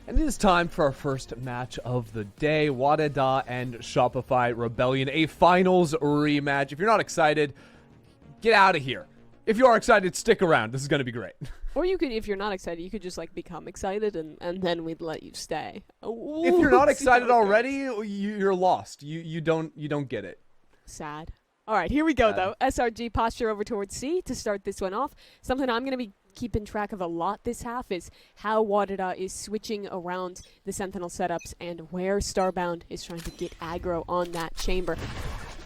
And it is time for our first match of the day. Wada and Shopify Rebellion, a finals rematch. If you're not excited, get out of here. If you are excited, stick around. This is going to be great. Or you could, if you're not excited, you could just like become excited and then we'd let you stay. Ooh, if you're not excited already, you're lost. You don't get it. Sad. All right, here we go though. SRG posture over towards C to start this one off. Something I'm going to be keeping track of a lot this half is how Wada is switching around the Sentinel setups and where Starbound is trying to get aggro on that chamber.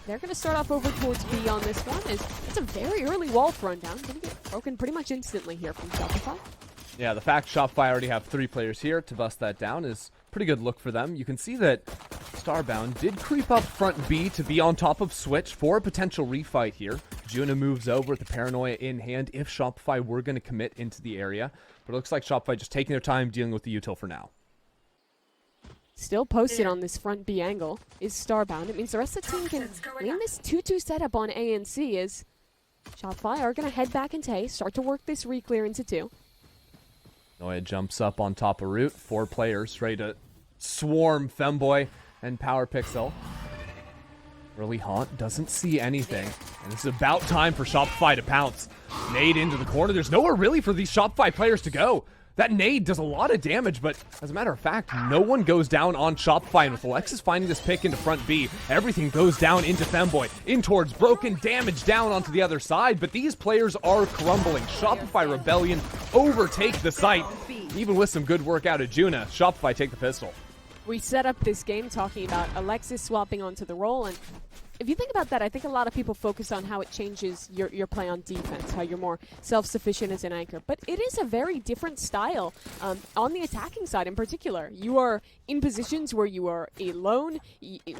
They're going to start off over towards B on this one. It's a very early wall thrown down. Going to get broken pretty much instantly here from Shopify. Yeah, the fact Shopify already have 3 players here to bust that down is a pretty good look for them. You can see that Starbound did creep up front B to be on top of Switch for a potential refight here. Juna moves over with the Paranoia in hand if Shopify were going to commit into the area. But it looks like Shopify just taking their time dealing with the util for now. Still posted on this front B angle is Starbound. It means the rest of the team can lean this 2-2 setup on A and C as Shopify are going to head back into A, start to work this re-clear into 2. Noya jumps up on top of Root. 4 players ready to swarm Femboy and Power Pixel. Early Haunt doesn't see anything. And this is about time for Shopify to pounce. Nade into the corner. There's nowhere really for these Shopify players to go. That nade does a lot of damage, but as a matter of fact, no one goes down on Shopify. And with Alexis finding this pick into front B, everything goes down into Femboy. In towards Broken, damage down onto the other side, but these players are crumbling. Shopify Rebellion overtake the site. Even with some good work out of Juna, Shopify take the pistol. We set up this game talking about Alexis swapping onto the role, and if you think about that, I think a lot of people focus on how it changes your play on defense, how you're more self-sufficient as an anchor. But it is a very different style on the attacking side in particular. You are in positions where you are alone.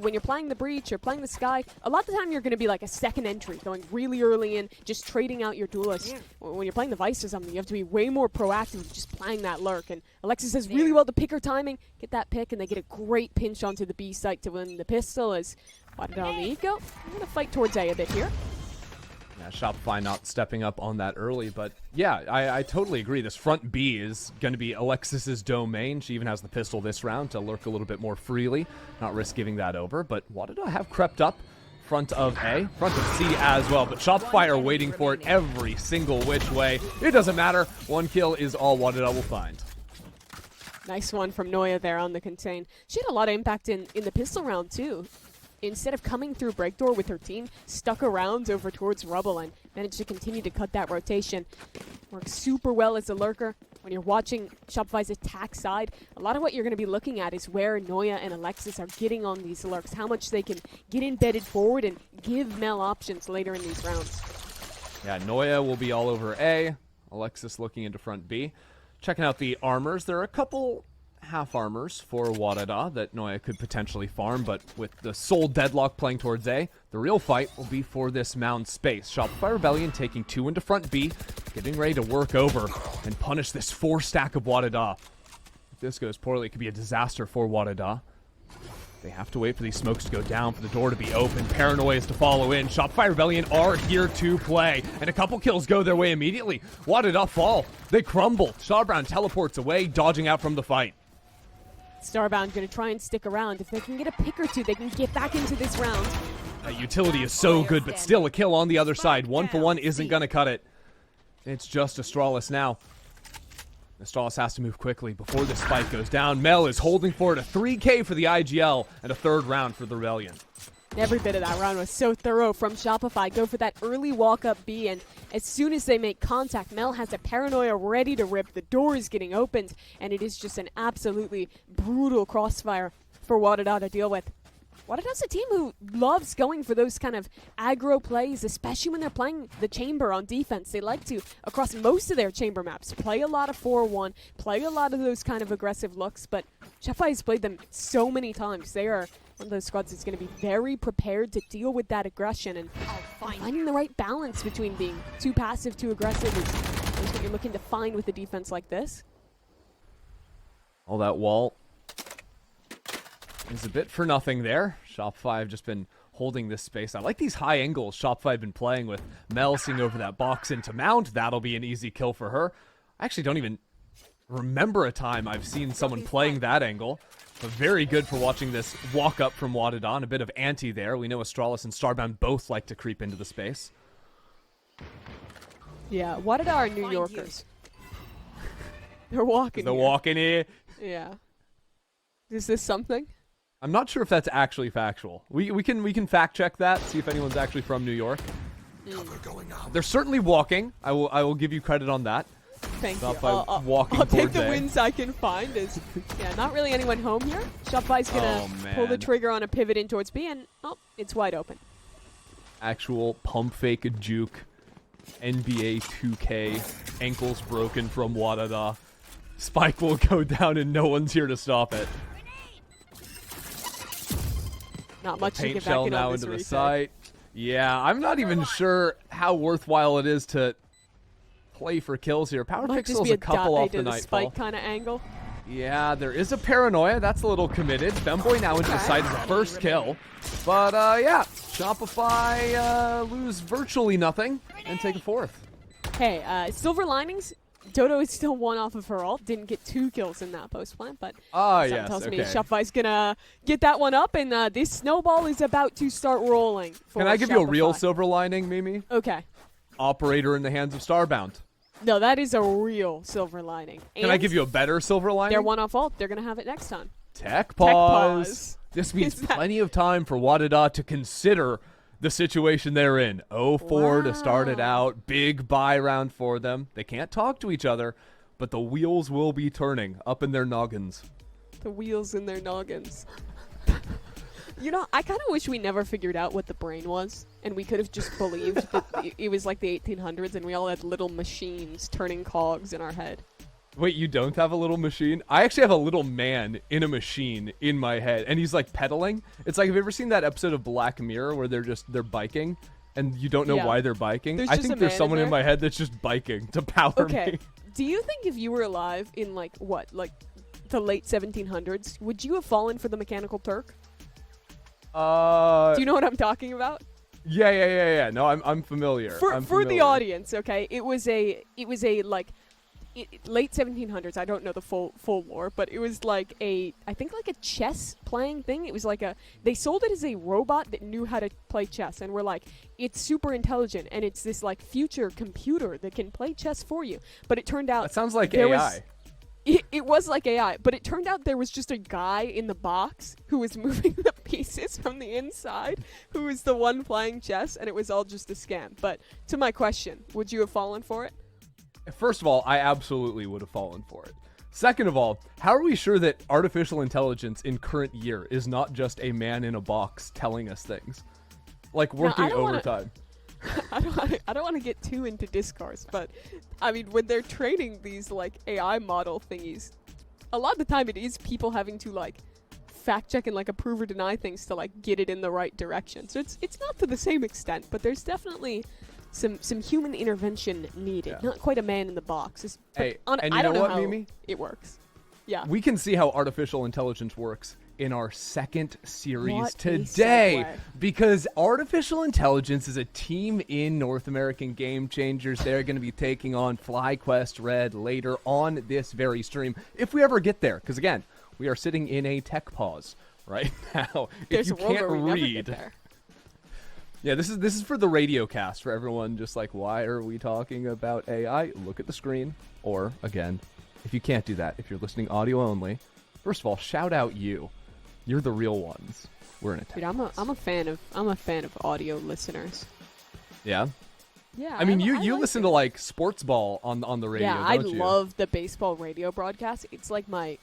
When you're playing the Breach or playing the Sky, a lot of the time you're going to be like a second entry, going really early in, just trading out your duelists. Yeah. When you're playing the Vice or something, you have to be way more proactive, just playing that lurk. And Alexis does really well to pick her timing, get that pick, and they get a great pinch onto the B site to win the pistol as Wada on the eco. I'm going to fight towards A bit here. Yeah, Shopify not stepping up on that early, but yeah, I totally agree. This front B is going to be Alexis's domain. She even has the pistol this round to lurk a little bit more freely, not risk giving that over. But Wada have crept up front of A, front of C as well. But Shopify are waiting for it every single which way. It doesn't matter. 1 kill is all Wada will find. Nice one from Noya there on the contain. She had a lot of impact in the pistol round too. Instead of coming through Breakdoor with her team, stuck around over towards Rubble and managed to continue to cut that rotation. Works super well as a lurker. When you're watching Shopify's attack side, a lot of what you're going to be looking at is where Noya and Alexis are getting on these lurks, how much they can get embedded forward and give Mel options later in these rounds. Yeah, Noya will be all over A. Alexis looking into front B. Checking out the armors. There are a couple half armors for Wada that Noya could potentially farm, but with the Soul Deadlock playing towards A, the real fight will be for this mound space. Shopify Rebellion taking 2 into front B, getting ready to work over and punish this 4 stack of Wada. If this goes poorly, it could be a disaster for Wada. They have to wait for these smokes to go down, for the door to be open. Paranoia is to follow in. Shopify Rebellion are here to play, and a couple kills go their way immediately. Wada fall. They crumble. Starbound teleports away, dodging out from the fight. Starbound going to try and stick around. If they can get a pick or 2, they can get back into this round. That utility is so good, but still a kill on the other side. 1 for 1 isn't going to cut it. It's just Astralis now. Astralis has to move quickly before this fight goes down. Mel is holding for it. A 3K for the IGL and a 3rd round for the Rebellion. Every bit of that round was so thorough from Shopify. Go for that early walk-up B, and as soon as they make contact, Mel has a Paranoia ready to rip. The door is getting opened, and it is just an absolutely brutal crossfire for Wada to deal with. Wada's a team who loves going for those kind of aggro plays, especially when they're playing the chamber on defense. They like to, across most of their chamber maps, play a lot of 4-1, play a lot of those kind of aggressive looks, but Shopify has played them so many times. They are one of those squads that's going to be very prepared to deal with that aggression, and finding the right balance between being too passive, too aggressive is what you're looking to find with a defense like this. All that wall is a bit for nothing there. Shopify have just been holding this space. I like these high angles Shopify have been playing with. Mel seeing over that box into Mount. That'll be an easy kill for her. I actually don't even remember a time I've seen someone playing that angle. But very good for watching this walk up from Wada. A bit of anti there. We know Astralis and Starbound both like to creep into the space. Yeah, Wada are New Yorkers. They're walking. They're walking here. Yeah. Is this something? I'm not sure if that's actually factual. We can fact check that, see if anyone's actually from New York. They're certainly walking. I will give you credit on that. Thank you. I'll take the wins I can find. Yeah, not really anyone home here. Shopify's gonna pull the trigger on a pivot in towards B, and it's wide open. Actual pump fake juke. NBA 2K. Ankles broken from Wada. Spike will go down, and no one's here to stop it. Not much to Paint get shell back in now on this into the retake. site. Yeah, I'm not even sure how worthwhile it is to play for kills here. Power Might just Pixel's be a couple off the the nightfall. spike kind of angle. Yeah, there is a paranoia. That's a little committed. Femboy now into the side as a first kill. But, yeah, Shopify lose virtually nothing and take a fourth. Hey, silver linings. Dodo is still one off of her ult. Didn't get 2 kills in that post plant, but something tells me Shopify's gonna get that one up, and this snowball is about to start rolling. Can I give you a real silver lining, Mimi? Okay. Operator in the hands of Starbound. No, that is a real silver lining. Can I give you a better silver lining? They're one off ult. They're gonna have it next time. Tech pause. This means plenty of time for Wada to consider the situation they're in. 0-4 to start it out. Big buy round for them. They can't talk to each other, but the wheels will be turning up in their noggins. The wheels in their noggins. You know, I kind of wish we never figured out what the brain was, and we could have just believed that it was like the 1800s, and we all had little machines turning cogs in our head. Wait, you don't have a little machine? I actually have a little man in a machine in my head, and he's like pedaling. It's like, have you ever seen that episode of Black Mirror where they're biking, and you don't know why they're biking? I think there's someone in my head that's just biking to power me. Do you think if you were alive in like the late 1700s, would you have fallen for the Mechanical Turk? Do you know what I'm talking about? Yeah. No, I'm familiar. For the audience, okay, it was a late 1700s. I don't know the full lore, but it was like I think like a chess playing thing. It was like they sold it as a robot that knew how to play chess, and we're like, it's super intelligent, and it's this like future computer that can play chess for you. But it turned out that sounds like AI. It was like AI, but it turned out there was just a guy in the box who was moving the pieces from the inside, who was the one playing chess, and it was all just a scam. But to my question, would you have fallen for it? First of all, I absolutely would have fallen for it. Second of all, how are we sure that artificial intelligence in current year is not just a man in a box telling us things? Like working overtime. I don't want to get too into discourse, but I mean, when they're training these like AI model thingies, a lot of the time it is people having to like fact check and like approve or deny things to like get it in the right direction. So it's not to the same extent, but there's definitely some human intervention needed. Not quite a man in the box. Hey, and I don't know what, how Mimi? It works. Yeah. We can see how artificial intelligence works in our second series What today, a segue. because artificial intelligence is a team in North American Game Changers. They're going to be taking on FlyQuest Red later on this very stream, if we ever get there, because again, we are sitting in a tech pause right now. There's if you a world can't where we never read get there. Yeah, this is for the radio cast, for everyone just like, why are we talking about AI? Look at the screen. Or again, if you can't do that, if you're listening audio only, first of all, shout out you. You're the real ones. We're in a tech Dude, I'm a fan of audio listeners. Yeah. Yeah. I mean, you like listen to like sports ball on the radio. Yeah, I don't you? love the baseball radio broadcast. It's like my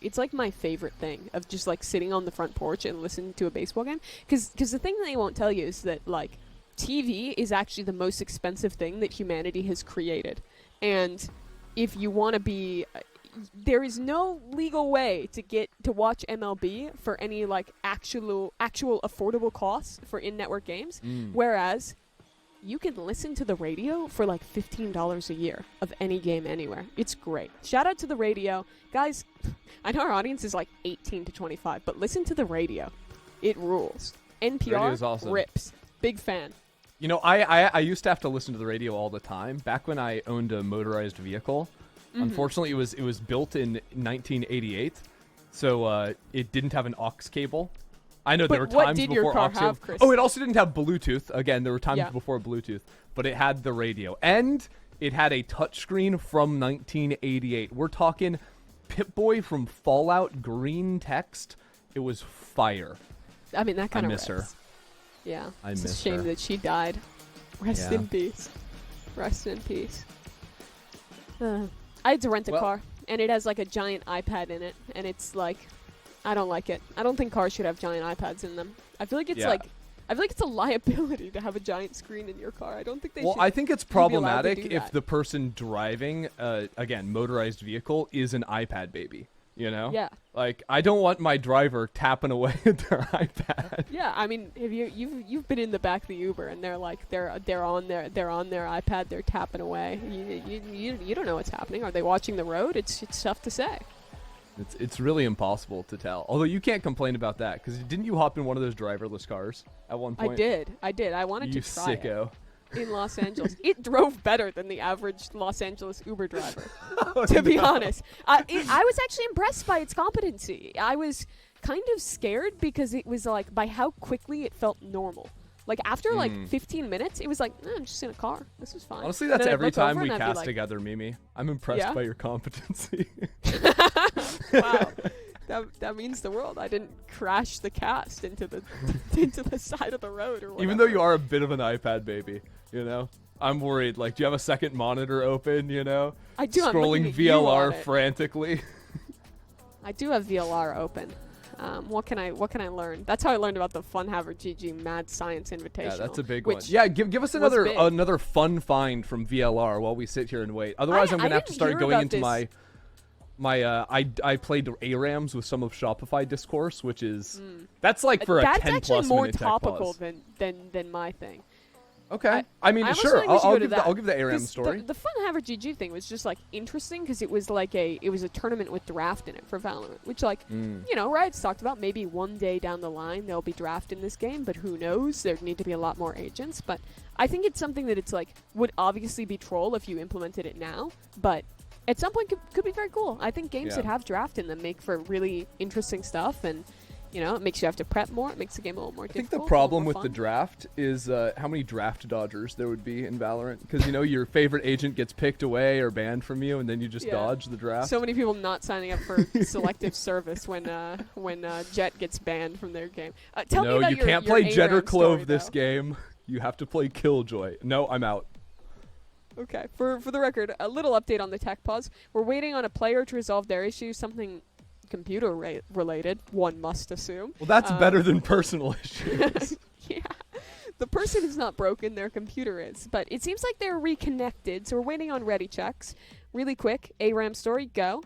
favorite thing of just like sitting on the front porch and listening to a baseball game. Because the thing they won't tell you is that like TV is actually the most expensive thing that humanity has created, and if you want to be there is no legal way to get to watch MLB for any like actual affordable costs for in-network games, whereas you can listen to the radio for like $15 a year of any game anywhere. It's great. Shout out to the radio. Guys, I know our audience is like 18 to 25, but listen to the radio. It rules. NPR is awesome. Rips. Big fan. You know, I used to have to listen to the radio all the time. Back when I owned a motorized vehicle, Unfortunately, it was built in 1988, so it didn't have an aux cable. I know there were what times did before your car aux have, cable. Chris? Oh, it also didn't have Bluetooth. Again, there were times Yeah. before Bluetooth, but it had the radio, and it had a touchscreen from 1988. We're talking Pip-Boy from Fallout, green text. It was fire. I mean, that kind of miss her. Yeah. I it's a miss shame her. that she died. Rest Yeah. in peace. Rest in peace. I had to rent a car, and it has like a giant iPad in it, and it's like, I don't like it. I don't think cars should have giant iPads in them. I feel like it's Yeah. I feel like it's a liability to have a giant screen in your car. I don't think they should. Well, I think it's be allowed to problematic do if that. the person driving, again, motorized vehicle is an iPad baby. You know? Yeah. Like, I don't want my driver tapping away at their iPad. Yeah, I mean, have you've been in the back of the Uber and they're like they're on their iPad, they're tapping away. You don't know what's happening. Are they watching the road? It's tough to say. It's really impossible to tell. Although you can't complain about that, because didn't you hop in one of those driverless cars at one point? I did. I wanted You to try sicko. it in Los Angeles. It drove better than the average Los Angeles Uber driver. Oh, To be honest, I was actually impressed by its competency. I was kind of scared because it was like by how quickly it felt normal. Like after like 15 minutes, it was like, I'm just in a car. This is fine. Honestly, And that's then I'd every look time over we and I'd be cast like, together, Mimi. I'm impressed Yeah? by your competency. Wow, that means the world. I didn't crash the cast into the side of the road or whatever. Even though you are a bit of an iPad baby, you know? I'm worried. Like, do you have a second monitor open, you know? I do. I'm looking Scrolling at you on VLR it. frantically. I do have VLR open. What can I learn? That's how I learned about the Funhaver GG Mad Science Invitational. Yeah, that's a big which one. Yeah, give us was big. another fun find from VLR while we sit here and wait. Otherwise, I'm I gonna have to didn't start hear going about into this. I played ARAMs with some of Shopify discourse, which is that's like for a 10 That's actually plus more minute tech topical pause. than my thing. Okay, I mean, I almost sure, feel like we should I'll go to give that. I'll give the ARAM 'Cause story. The Funhaver GG thing was just like interesting because it was like a tournament with draft in it for Valorant, which like you know, right? It's talked about maybe one day down the line there'll be draft in this game, but who knows? There need to be a lot more agents, but I think it's something that it's like would obviously be troll if you implemented it now, but at some point could be very cool. I think games Yeah. that have draft in them make for really interesting stuff, and you know, it makes you have to prep more. It makes the game a little more I think difficult. the problem a little with more the fun. draft is how many draft dodgers there would be in Valorant, because you know your favorite agent gets picked away or banned from you, and then you just Yeah. dodge the draft. So many people not signing up for selective service when Jet gets banned from their game. Tell me No, about you your, can't your play Jet or ARAM Clove story, this though. game. You have to play Killjoy. No, I'm out. Okay. For the record, a little update on the tech pause. We're waiting on a player to resolve their issue, something computer related, one must assume. Well, that's better than personal issues. Yeah. The person is not broken, their computer is. But it seems like they're reconnected, so we're waiting on ready checks. Really quick, ARAM story, go.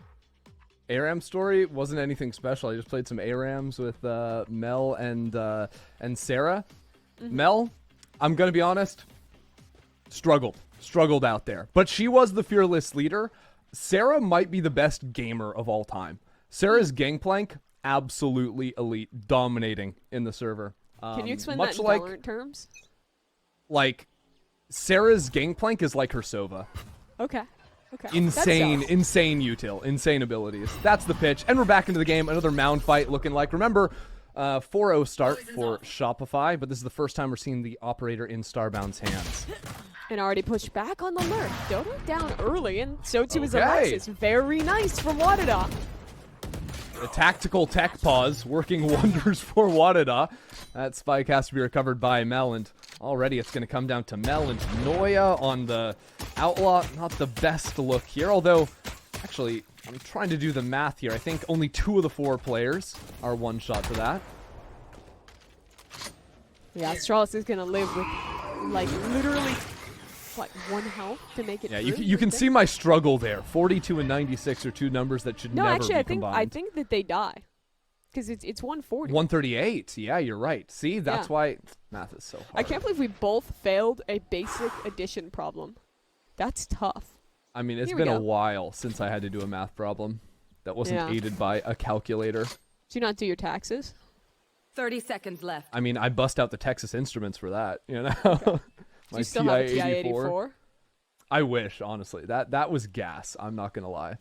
ARAM story wasn't anything special. I just played some ARAMs with Mel and Sarah. Mel, I'm gonna be honest, struggled out there. But she was the fearless leader. Sarah might be the best gamer of all time. Sarah's Gangplank, absolutely elite, dominating in the server. Can you explain much that in like, Valorant terms? Like, Sarah's Gangplank is like her Sova. Okay. Insane That's util, insane abilities. That's the pitch, and we're back into the game. Another mound fight looking like. Remember, 4-0 start for Shopify, but this is the first time we're seeing the operator in Starbound's hands. And already pushed back on the lurk. Dodo down early, and so too is Okay. Alexis. Very nice from Wada. The tactical tech pause working wonders for Wada. That spike has to be recovered by Mel, and already it's going to come down to Mel and Noya on the Outlaw. Not the best look here, although, actually, I'm trying to do the math here. I think only 2 of the 4 players are one shot for that. Yeah, Astralis is going to live with, like, literally, what, 1 health to make it Yeah, through, you can think? see my struggle there. 42 and 96 are 2 numbers that should No, never actually, be I think combined. that they die. Because it's 140. 138. Yeah, you're right. See, that's Yeah. why math is so hard. I can't believe we both failed a basic addition problem. That's tough. I mean, it's Here we been a go. while since I had to do a math problem that wasn't Yeah. aided by a calculator. Do you not do your taxes? 30 seconds left. I mean, I bust out the Texas Instruments for that, you know? Do My you still have a TI-84. TI-84? I wish, honestly. That was gas. I'm not gonna lie.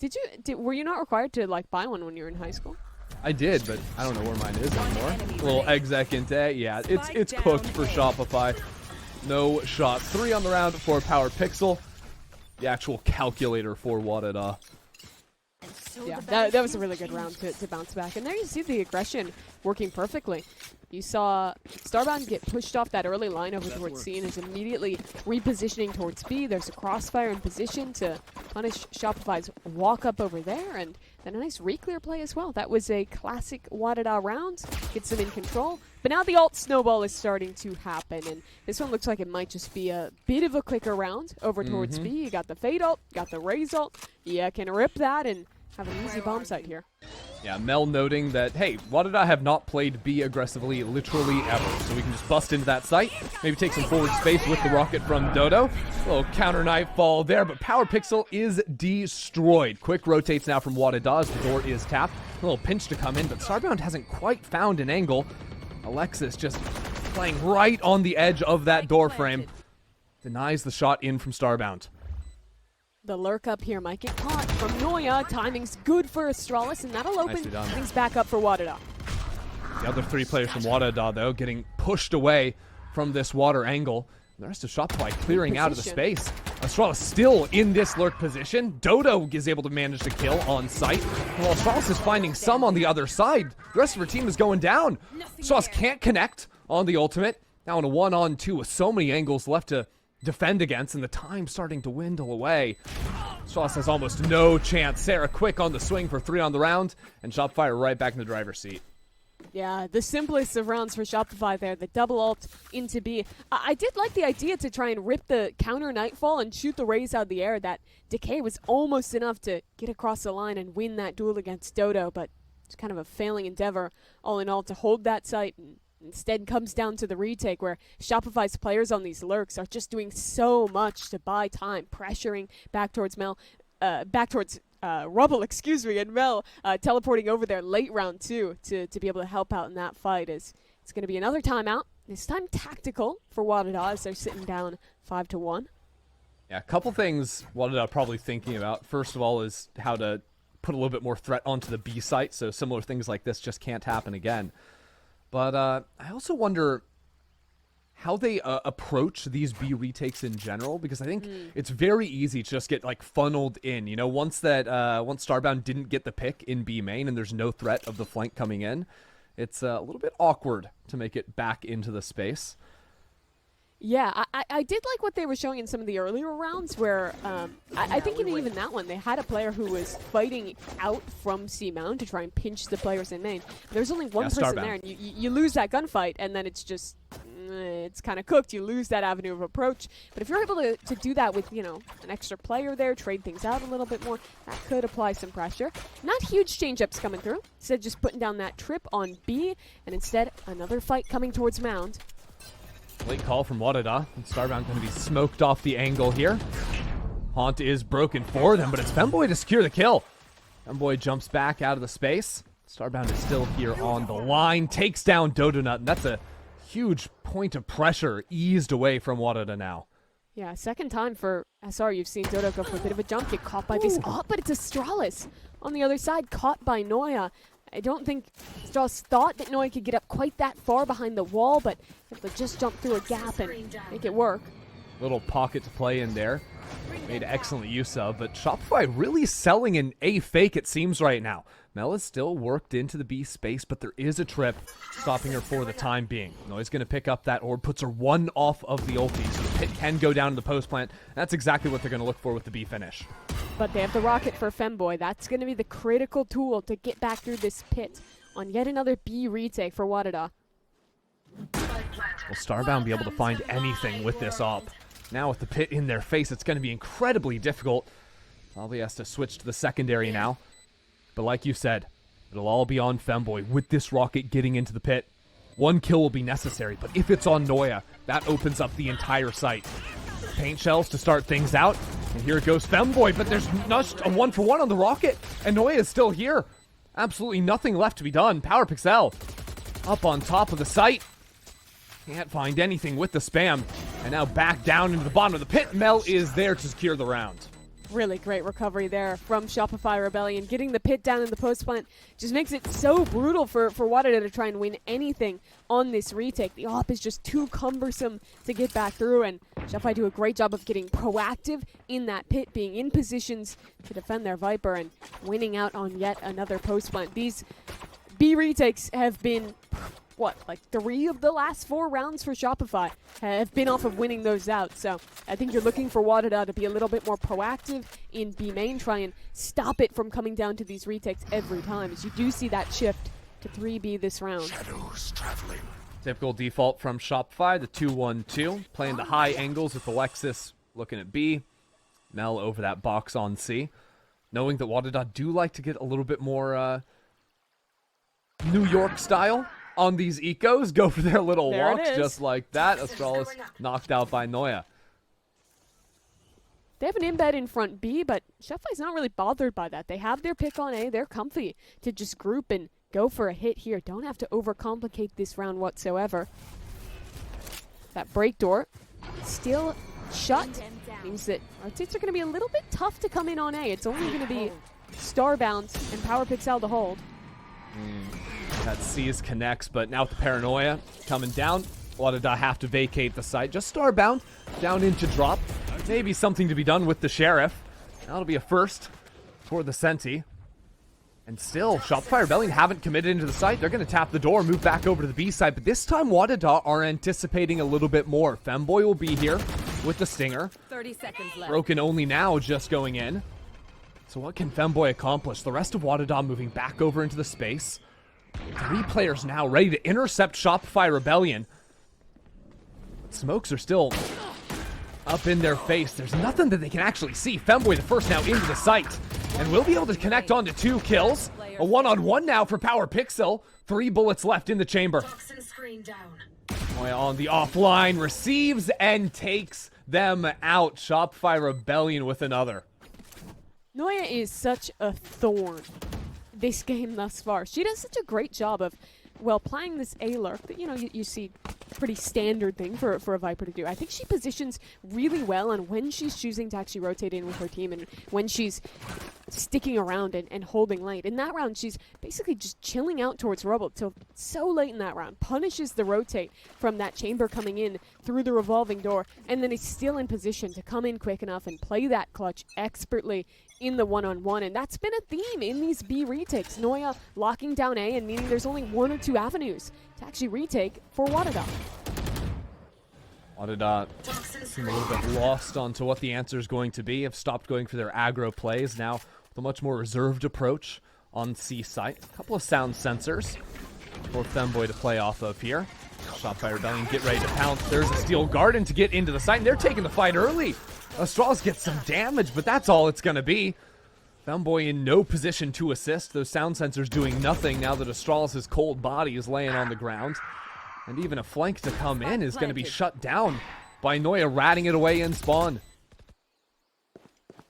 Were you not required to like buy one when you were in high school? I did, but I don't know where mine is anymore. A little exec inte. Yeah, it's cooked for Shopify. No shot. 3 on the round for Power Pixel. The actual calculator for Wada. Yeah, that was a really good round to bounce back. And there you see the aggression working perfectly. You saw Starbound get pushed off that early line over towards C and is immediately repositioning towards B. There's a crossfire in position to punish Shopify's walk up over there, and then a nice re-clear play as well. That was a classic Wada round. Gets them in control. But now the alt snowball is starting to happen, and this one looks like it might just be a bit of a quicker round over towards B. You got the Fade ult, got the Raze ult. You can rip that and have an easy bomb site here. Yeah, Mel noting that, hey, Wada have not played B aggressively literally ever, so we can just bust into that site, maybe take some forward space with the rocket from Dodo. A little counter nightfall there, but Power Pixel is destroyed. Quick rotates now from Wada as the door is tapped. A little pinch to come in, but Starbound hasn't quite found an angle. Alexis just playing right on the edge of that door frame. Denies the shot in from Starbound. The lurk up here might get caught from Noya. Timing's good for Astralis, and that'll open things back up for Wada. The other 3 players from Wada, though, getting pushed away from this water angle. The rest of Shopify clearing out of the space. Astralis still in this lurk position. Dodo is able to manage to kill on sight. While Astralis is finding some on the other side. The rest of her team is going down. Astralis can't connect on the ultimate. Now in a 1-on-2 with so many angles left to defend against, and the time starting to dwindle away. Astralis has almost no chance. Sarah quick on the swing for 3 on the round, and Shopify right back in the driver's seat. Yeah, the simplest of rounds for Shopify there, the double ult into B. I did like the idea to try and rip the counter Nightfall and shoot the Raze out of the air. That decay was almost enough to get across the line and win that duel against Dodo, but it's kind of a failing endeavor all in all to hold that site. And instead comes down to the retake, where Shopify's players on these lurks are just doing so much to buy time, pressuring back towards Rubble, and Mel teleporting over there late round 2 to be able to help out in that fight. It's going to be another timeout. This time tactical for Wada as they're sitting down 5-1. Yeah, a couple things Wada probably thinking about. First of all is how to put a little bit more threat onto the B site, so similar things like this just can't happen again. But I also wonder how they approach these B retakes in general, because I think it's very easy to just get like funneled in. You know, once Starbound didn't get the pick in B main and there's no threat of the flank coming in, it's a little bit awkward to make it back into the space. Yeah, I did like what they were showing in some of the earlier rounds where I think even that one, they had a player who was fighting out from C-Mount to try and pinch the players in main. There's only one person there, and you lose that gunfight, and then it's just, it's kind of cooked. You lose that avenue of approach. But if you're able to do that with, an extra player there, trade things out a little bit more, that could apply some pressure. Not huge change-ups coming through. Instead, just putting down that trip on B, and instead, another fight coming towards Mound. Late call from Wada, and Starbound going to be smoked off the angle here. Haunt is broken for them, but it's Femboy to secure the kill. Femboy jumps back out of the space. Starbound is still here on the line, takes down Dodonut, and that's a huge point of pressure eased away from Wada now. Yeah, second time for SR. You've seen Dodo go for a bit of a jump, get caught by this. Oh, but it's Astralis on the other side, caught by Noya. I don't think Astralis thought that Noya could get up quite that far behind the wall, but able to just jump through a gap and make it work. Little pocket to play in there. Made excellent use of, but Shopify really selling an A fake, it seems, right now. Mel is still worked into the B space, but there is a trip stopping her for the time being. Noya's going to pick up that orb, puts her 1 off of the ulti, so the pit can go down to the post plant. That's exactly what they're going to look for with the B finish. But they have the rocket for Femboy. That's going to be the critical tool to get back through this pit on yet another B retake for Wada. Will Starbound be able to find anything with this op? Now with the pit in their face, it's going to be incredibly difficult. Probably has to switch to the secondary now. But like you said, it'll all be on Femboy with this rocket getting into the pit. 1 kill will be necessary, but if it's on Noya, that opens up the entire site. Paint shells to start things out, and here goes Femboy, but there's just a 1-for-1 on the rocket, and Noya is still here. Absolutely nothing left to be done. Power Pixel up on top of the site. Can't find anything with the spam. And now back down into the bottom of the pit. Mel is there to secure the round. Really great recovery there from Shopify Rebellion. Getting the pit down in the post plant just makes it so brutal for Wada to try and win anything on this retake. The op is just too cumbersome to get back through, and Shopify do a great job of getting proactive in that pit, being in positions to defend their Viper and winning out on yet another post plant. These B retakes have been, like 3 of the last 4 rounds for Shopify have been off of winning those out. So I think you're looking for Wada to be a little bit more proactive in B main, try and stop it from coming down to these retakes every time, as you do see that shift to 3B this round. Shadows traveling. Typical default from Shopify, the 2-1-2, playing the high angles with Alexis looking at B, Mel over that box on C, knowing that Wada do like to get a little bit more New York style on these ecos, go for their little There walks it is. just like that. Astralis knocked out by Noya. They have an embed in front B, but Shopify's not really bothered by that. They have their pick on A. They're comfy to just group and go for a hit here. Don't have to overcomplicate this round whatsoever. That break door still shut. Means that rotates are going to be a little bit tough to come in on A. It's only going to be star bounce and power pixel to hold. That sees connects, but now with the paranoia coming down, Wada have to vacate the site. Just starbound down into drop. Maybe something to be done with the sheriff. That'll be a first for the Senti. And still, Shopify Rebellion haven't committed into the site. They're going to tap the door, move back over to the B side, but this time Wada are anticipating a little bit more. Femboy will be here with the stinger. 30 seconds left. Broken only now, just going in. So what can Femboy accomplish? The rest of Wada moving back over into the space. 3 players now ready to intercept Shopify Rebellion. Smokes are still up in their face. There's nothing that they can actually see. Femboy the first now into the site. And we'll be able to connect on to 2 kills. A 1-on-1 now for Power Pixel. 3 bullets left in the chamber. Toxin screen down. Noya on the offline, receives and takes them out. Shopify Rebellion with another. Noya is such a thorn this game thus far. She does such a great job of, well, playing this A lurk that, you see pretty standard thing for a Viper to do. I think she positions really well on when she's choosing to actually rotate in with her team and when she's sticking around and holding late. In that round, she's basically just chilling out towards Rubble till so late in that round. Punishes the rotate from that chamber coming in through the revolving door, and then is still in position to come in quick enough and play that clutch expertly in the 1-on-1, and that's been a theme in these B retakes. Noya locking down A and meaning there's only 1 or 2 avenues to actually retake for Wada. Wada seem a little bit lost onto what the answer is going to be. Have stopped going for their aggro plays now with a much more reserved approach on C site. A couple of sound sensors for Femboy to play off of here. Shopify Rebellion get ready to pounce. There's a Steel Garden to get into the site, and they're taking the fight early. Astralis gets some damage, but that's all it's going to be. Femboy in no position to assist. Those sound sensors doing nothing now that Astralis' cold body is laying on the ground. And even a flank to come in is going to be shut down by Noya ratting it away in spawn.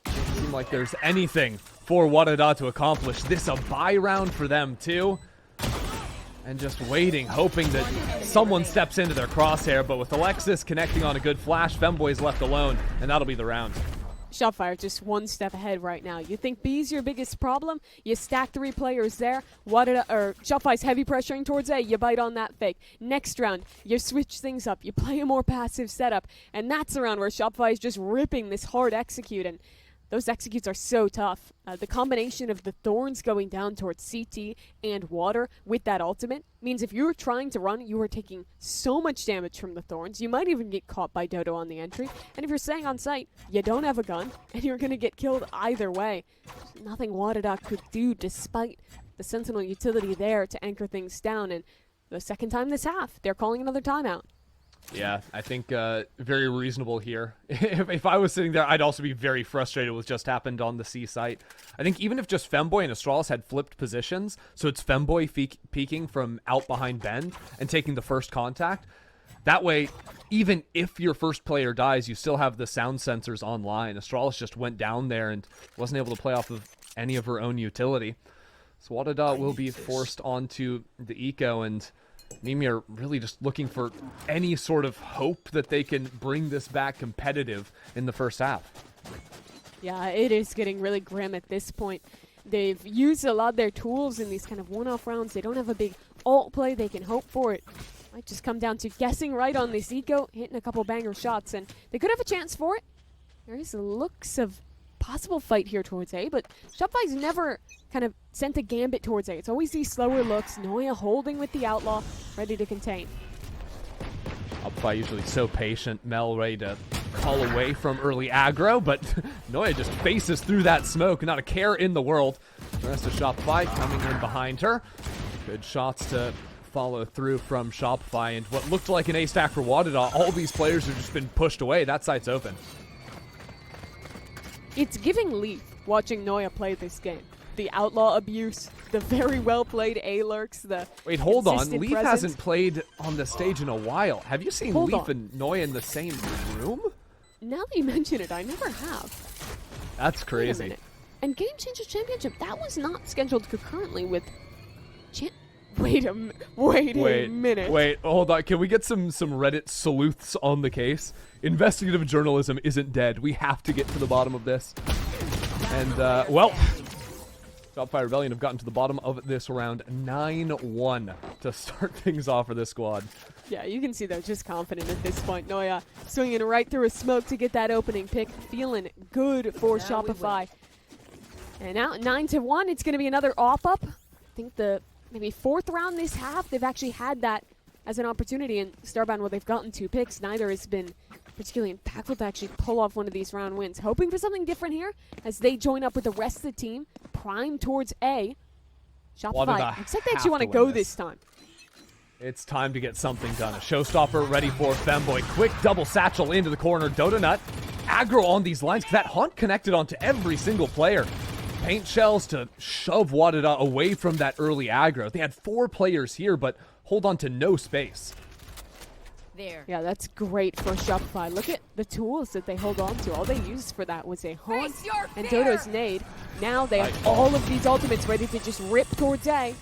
Doesn't seem like there's anything for Wada to accomplish. This a buy round for them too. And just waiting, hoping that someone steps into their crosshair. But with Alexis connecting on a good flash, Femboy's left alone, and that'll be the round. Shopify just 1 step ahead right now. You think B's your biggest problem? You stack 3 players there. Shopify's heavy pressuring towards A. You bite on that fake. Next round, you switch things up. You play a more passive setup. And that's the round where Shopify is just ripping this hard execute. And those executes are so tough. The combination of the Thorns going down towards CT and Water with that ultimate means if you're trying to run, you are taking so much damage from the Thorns. You might even get caught by Dodo on the entry. And if you're staying on site, you don't have a gun, and you're going to get killed either way. There's nothing Wada could do despite the Sentinel utility there to anchor things down. And the second time this half, they're calling another timeout. Yeah, I think very reasonable here. If I was sitting there, I'd also be very frustrated with what just happened on the C site. I think even if just Femboy and Astralis had flipped positions, so it's Femboy peeking from out behind Bend and taking the first contact, that way, even if your first player dies, you still have the sound sensors online. Astralis just went down there and wasn't able to play off of any of her own utility. So Wada will be forced onto the eco, and Mimi are really just looking for any sort of hope that they can bring this back competitive in the first half. Yeah, it is getting really grim at this point. They've used a lot of their tools in these kind of one-off rounds. They don't have a big ult play they can hope for. It might just come down to guessing right on this eco, hitting a couple banger shots, and they could have a chance for it. There is looks of possible fight here towards A, but Shopify's never kind of sent a gambit towards A. It's always these slower looks. Noya holding with the Outlaw, ready to contain. Shopify usually so patient. Mel ready to call away from early aggro, but Noya just faces through that smoke, not a care in the world. The rest of Shopify coming in behind her. Good shots to follow through from Shopify, and what looked like an A stack for Wada. All these players have just been pushed away. That site's open. It's giving Leaf watching Noya play this game. The Outlaw abuse, the very well-played A-lurks, the Wait, hold on. consistent Leaf presence. hasn't played on the stage in a while. Have you seen Hold Leaf on. and Noya in the same room? Now that you mention it, I never have. That's Wait a crazy. minute. And Game Changers Championship, that was not scheduled concurrently with... Wait a minute. Wait, hold on. Can we get some Reddit sleuths on the case? Investigative journalism isn't dead. We have to get to the bottom of this. And, well, Shopify Rebellion have gotten to the bottom of this round 9-1 to start things off for this squad. Yeah, you can see they're just confident at this point. Noya swinging right through a smoke to get that opening pick. Feeling good for Shopify. And now 9-1, it's going to be another op-up. I think the maybe fourth round this half, they've actually had that as an opportunity. And Starbound, where they've gotten 2 picks, neither has been particularly impactful to actually pull off one of these round wins. Hoping for something different here as they join up with the rest of the team, prime towards A. Shopify, looks like they actually want to go this time. It's time to get something done. A showstopper ready for Femboy. Quick double satchel into the corner. Donut aggro on these lines. That hunt connected onto every single player. Paint shells to shove Wada away from that early aggro. They had 4 players here, but hold on to no space. There. Yeah, that's great for Shopify. Look at the tools that they hold on to. All they used for that was a haunt and Dodo's nade. Now they have all of these ultimates ready to just rip towards A.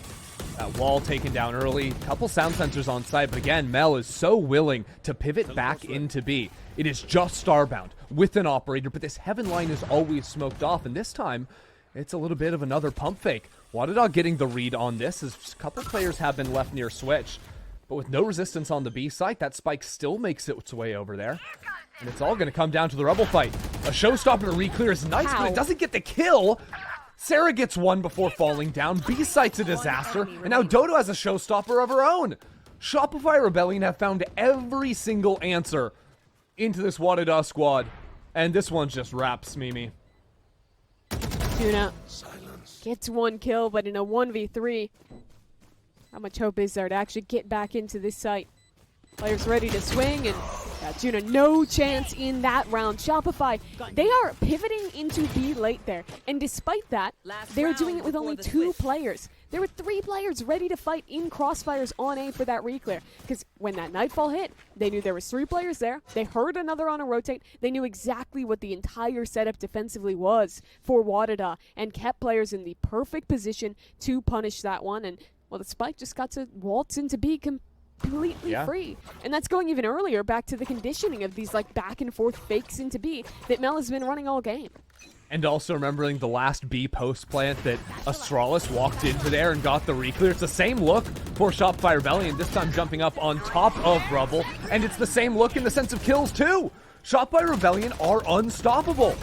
That wall taken down early. Couple sound sensors on site, but again, Mel is so willing to pivot back into B. It is just Starbound with an operator, but this heaven line is always smoked off, and this time, it's a little bit of another pump fake. Wada getting the read on this, as a couple players have been left near switch. But with no resistance on the B site, that spike still makes its way over there. And it's all going to come down to the Rebel fight. A showstopper to re-clear is nice, but it doesn't get the kill. Sarah gets one before falling down. B site's a disaster. And now Dodo has a showstopper of her own. Shopify Rebellion have found every single answer into this Wada squad. And this one just wraps Mimi. Tuna gets 1 kill, but in a 1v3, how much hope is there to actually get back into this site? Players ready to swing, and Tuna, no chance in that round. Shopify, they are pivoting into B late there, and despite that, they're doing it with only 2 players. There were 3 players ready to fight in crossfires on A for that re-clear, because when that Nightfall hit, they knew there was 3 players there. They heard another on a rotate. They knew exactly what the entire setup defensively was for Wada, and kept players in the perfect position to punish that one. And well, the spike just got to waltz into B completely free. And that's going even earlier back to the conditioning of these like back and forth fakes into B that Mel has been running all game. And also remembering the last B post plant that Astralis walked into there and got the re-clear. It's the same look for Shopify Rebellion, this time jumping up on top of Rubble. And it's the same look in the sense of kills too. Shopify Rebellion are unstoppable.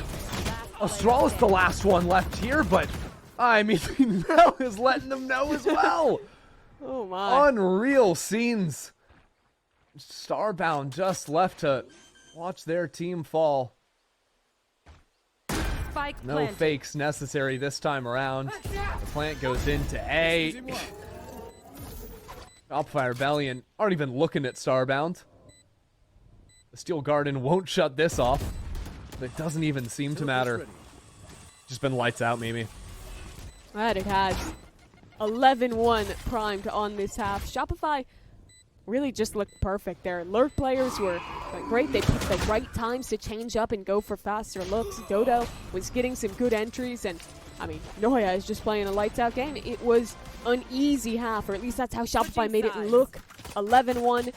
Astralis the last one left here, but I mean, Mel is letting them know as well. Oh my. Unreal scenes. Starbound just left to watch their team fall. No fakes necessary this time around. The plant goes into A. Shopify Rebellion aren't even looking at Starbound. The Steel Garden won't shut this off. It doesn't even seem to matter. Just been lights out, Mimi. That it has. 11-1 primed on this half. Shopify really just looked perfect there. Lurk players were great. They picked the right times to change up and go for faster looks. Dodo was getting some good entries, and I mean, Noya is just playing a lights out game. It was an easy half, or at least that's how Shopify made it look 11-1.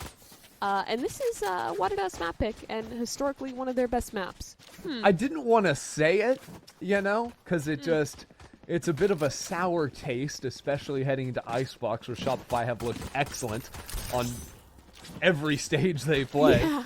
And this is Wada's map pick, and historically one of their best maps. I didn't want to say it, you know, because it's a bit of a sour taste, especially heading into Icebox, where Shopify have looked excellent on every stage they play. Yeah.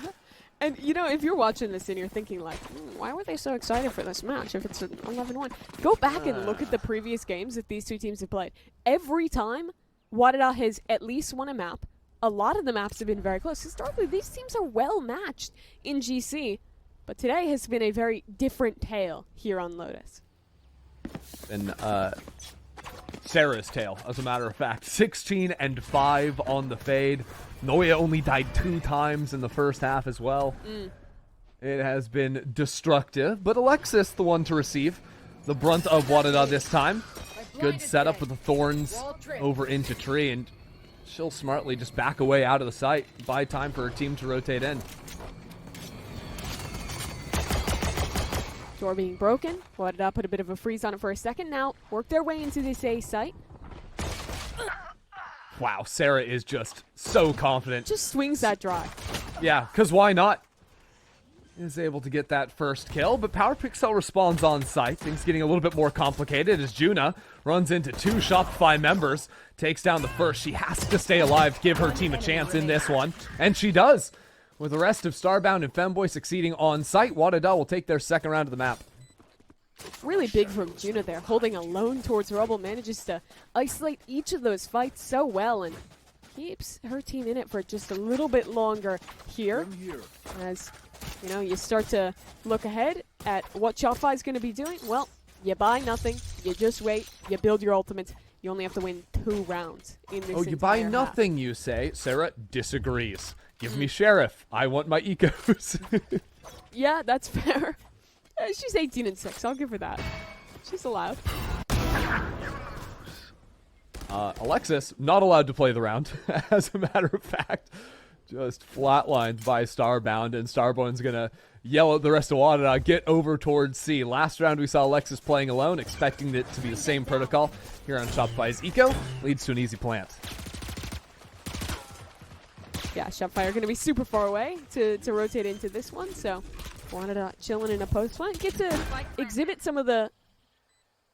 And, you know, if you're watching this and you're thinking, like, why were they so excited for this match if it's an 11-1? Go back and look at the previous games that these two teams have played. Every time, Wada has at least won a map. A lot of the maps have been very close. Historically, these teams are well matched in GC, but today has been a very different tale here on Lotus. And Sarah's tale, as a matter of fact. 16-5 on the fade. Noya only died 2 times in the first half as well. It has been destructive, but Alexis, the one to receive the brunt of Wada this time. Good setup with the thorns over into tree, and she'll smartly just back away out of the site, buy time for her team to rotate in. Door being broken. Wada put a bit of a freeze on it for a second. Now work their way into this A site. Wow, Sarah is just so confident. Just swings that drive. Yeah, because why not? Is able to get that first kill, but Power Pixel responds on site. Things getting a little bit more complicated as Juna runs into 2 Shopify members, takes down the first. She has to stay alive to give her team a chance in this one, and she does. With the rest of Starbound and Femboy succeeding on site, Wada will take their second round of the map. Really big from Juna there, holding alone towards Rubble, manages to isolate each of those fights so well and keeps her team in it for just a little bit longer here. As, you know, you start to look ahead at what Shopify is going to be doing. Well, you buy nothing, you just wait, you build your ultimates. You only have to win 2 rounds in this Oh, you buy entire nothing, half. you say. Sarah disagrees. Give me Sheriff. I want my ecos. Yeah, that's fair. She's 18-6. I'll give her that. She's allowed. Alexis, not allowed to play the round, as a matter of fact. Just flatlined by Starbound, and Starbound's going to yell at the rest of Wada, get over towards C. Last round we saw Alexis playing alone, expecting it to be the same protocol here on Shopify's Eco. Leads to an easy plant. Yeah, Shopify are going to be super far away to rotate into this one, so Wada chilling in a post plant. Get to exhibit some of the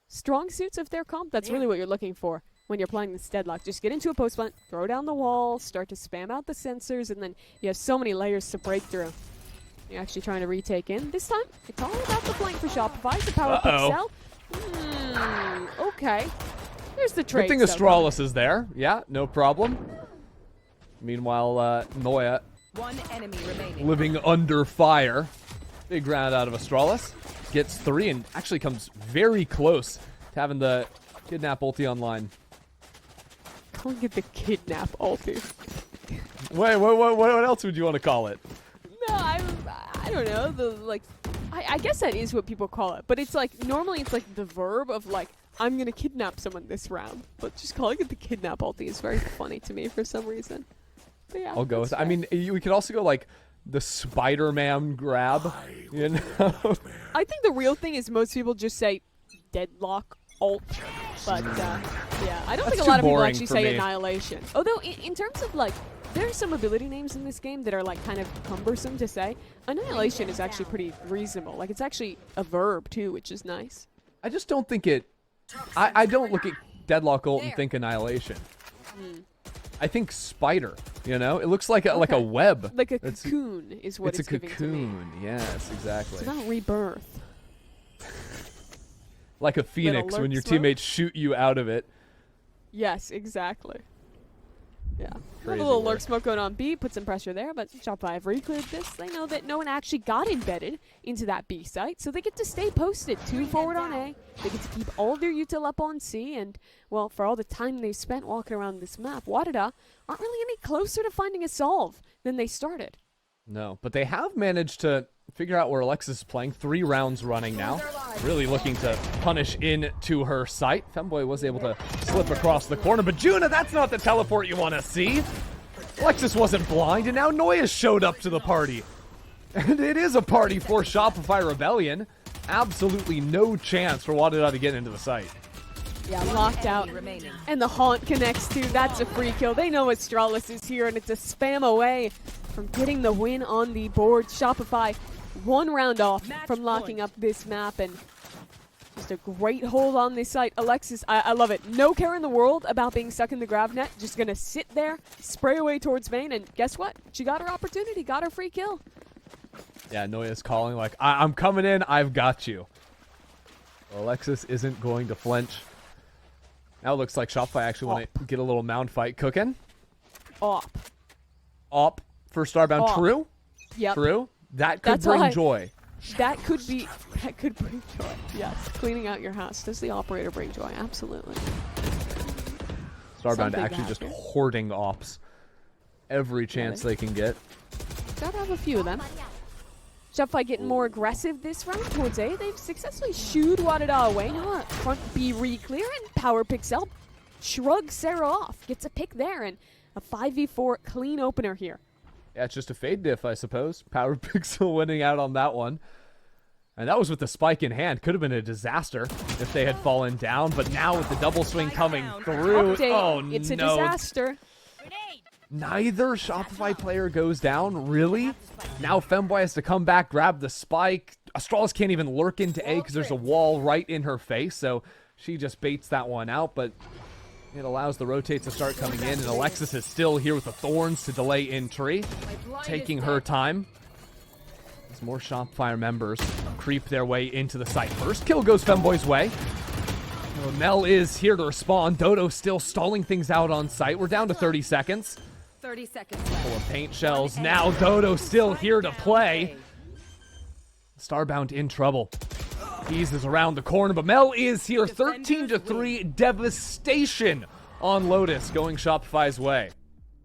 strong suits of their comp. That's really what you're looking for when you're playing this deadlock. Just get into a post plant, throw down the wall, start to spam out the sensors, and then you have so many layers to break through. You're actually trying to retake in. This time, it's all about the flank for Shopify. It's a power pixel. Okay. There's the trade. Good thing Astralis is there. Yeah, no problem. Meanwhile, Noya One enemy remaining. living under fire. Big round out of Astralis. Gets 3 and actually comes very close to having the kidnap ulti online. Calling it the kidnap ulti. Wait, what else would you want to call it? No, I don't know. I guess that is what people call it. But it's like, normally it's like the verb of like, I'm going to kidnap someone this round. But just calling it the kidnap ulti is very funny to me for some reason. But yeah, I'll go with that's it. I mean, we could also go like the Spider-Man grab, you know? I think the real thing is most people just say deadlock ult. But yeah, I don't think a too lot of people boring actually for say me. annihilation. Although in terms of like, there are some ability names in this game that are like kind of cumbersome to say. Annihilation is actually pretty reasonable. Like it's actually a verb too, which is nice. I just don't think it... I don't look at Deadlock ult and think Annihilation. I think spider, you know? It looks like a web. Like a cocoon is what it's a giving to me. cocoon, yes, exactly. It's about rebirth. Like a phoenix when lurk your smoke? teammates shoot you out of it. Yes, exactly. Yeah. Crazy A little work. lurk smoke going on B, put some pressure there, but Shopify have re-cleared this. They know that no one actually got embedded into that B site, so they get to stay posted. 2 forward on A. They get to keep all of their util up on C, and, well, for all the time they've spent walking around this map, Wada aren't really any closer to finding a solve than they started. No, but they have managed to figure out where Alexis is playing. 3 rounds running now. Really looking to punish into her sight. Femboy was able to slip across the corner, but Juna, that's not the teleport you want to see. Alexis wasn't blind, and now Noya showed up to the party. And it is a party for Shopify Rebellion. Absolutely no chance for Wada to get into the site. Yeah, locked out. Remaining. And the Haunt connects too. That's a free kill. They know Astralis is here, and it's a spam away from getting the win on the board. Shopify 1 round off from locking up this map, and just a great hold on this site. Alexis, I love it. No care in the world about being stuck in the grav net. Just going to sit there, spray away towards main, and guess what? She got her opportunity, got her free kill. Yeah, Noya's calling like, I'm coming in, I've got you. Well, Alexis isn't going to flinch. Now it looks like Shopify actually want to get a little mound fight cooking. Op for Starbound. Op. True? Yep. True? That could That's bring why- joy. That could bring joy. Yes, cleaning out your house. Does the operator bring joy? Absolutely. Starbound Something actually just happened. hoarding ops every chance they can get. Gotta have a few of them. Shopify getting more aggressive this round towards A. They've successfully shooed Wada away. Now a front B re-clear, and Power Pixel shrugs Sarah off. Gets a pick there, and a 5v4 clean opener here. Yeah, it's just a fade diff, I suppose. Power Pixel winning out on that one. And that was with the spike in hand. Could have been a disaster if they had fallen down. But now with the double swing coming through. Update. Oh, It's a no. disaster. Neither Shopify player goes down. Really? Now Femboy has to come back, grab the spike. Astralis can't even lurk into A because there's a wall right in her face. So she just baits that one out. But it allows the rotate to start coming in. And Alexis is still here with the thorns to delay entry. Taking her time. As more Shopify members creep their way into the site. First kill goes Femboy's way. Mel is here to respond. Dodo still stalling things out on site. We're down to 30 seconds. 30 seconds left. Full of paint shells. Now Dodo still here to play. Starbound in trouble. Eases around the corner, but Mel is here. 13-3 devastation on Lotus going Shopify's way.